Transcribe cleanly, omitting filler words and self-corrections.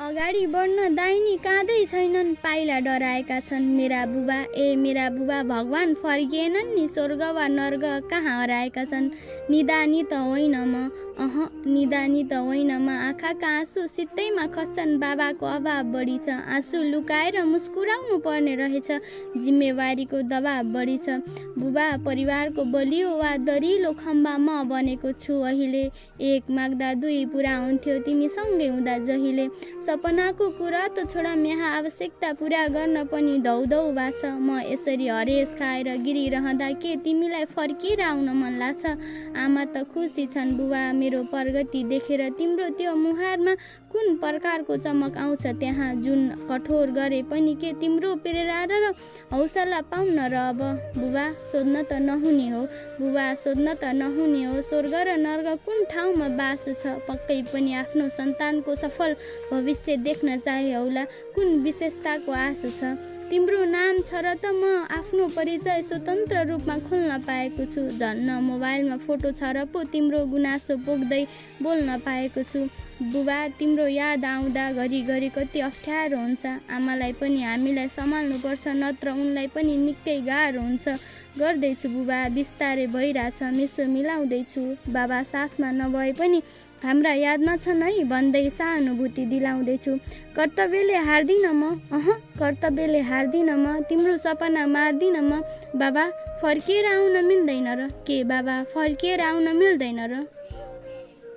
अगाडि बढ्न दाहिनी काँदै छैनन्, पाइला डराएका छन् मेरा बुबा। मेरा बुबा भगवान फर्किएनन् नि, स्वर्ग वा नर्ग कहाँ हराएका छन्। निदानी त होइन म, निदानी त होइन म। आँखाका आँसु सित्तैमा खस्छन्, बाबाको अभाव बढी छ। आँसु लुकाएर मुस्कुराउनु पर्ने रहेछ, जिम्मेवारीको दबाब बढी छ। बुबा परिवारको बलियो वा दरिलो खम्बा म बनेको छु अहिले। एक माग्दा दुई पुरा हुन्थ्यो तिमी सँगै हुँदा जहिले। सपनाको कुरा त छोडा, यहाँ आवश्यकता पुरा गर्न पनि धौधौ बाछ। म यसरी हरेस खाएर गिरिरहँदा के तिमीलाई फर्किएर आउन मन लाग्छ? आमा त खुसी छन् बुबा मेरो प्रगति देखेर। तिम्रो त्यो मुहारमा कुन प्रकारको चमक आउँछ त्यहाँ? जुन कठोर गरे पनि के तिम्रो प्रेरणा र हौसला पाउन र अब? बुबा सोध्न त नहुने हो, बुबा सोध्न त नहुने हो। स्वर्ग र नर्ग कुन ठाउँमा बास छ? पक्कै पनि आफ्नो सन्तानको सफल भविष्य देख्न चाहे होला। कुन विशेषताको आश छ? तिम्रो नाम छ र त म आफ्नो परिचय स्वतन्त्र रूपमा खोल्न पाएको छु। झन्न मोबाइलमा फोटो छ र पो तिम्रो गुनासो पोख्दै बोल्न पाएको छु। बुबा तिम्रो याद आउँदा घरिघरि कति अप्ठ्यारो हुन्छ। आमालाई पनि हामीलाई सम्हाल्नुपर्छ, नत्र उनलाई पनि निकै गाह्रो हुन्छ। गर्दैछु बुबा, बिस्तारै भइरहेछ, मिसो मिलाउँदैछु। बाबा साथमा नभए पनि हाम्रा यादमा छन् है भन्दै सहानुभूति दिलाउँदैछु। कर्तव्यले हार्दिन म, कर्तव्यले हार्दिन म। तिम्रो सपना मार्दिन म। बाबा फर्किएर आउन मिल्दैन र? के बाबा फर्किएर आउन मिल्दैन र?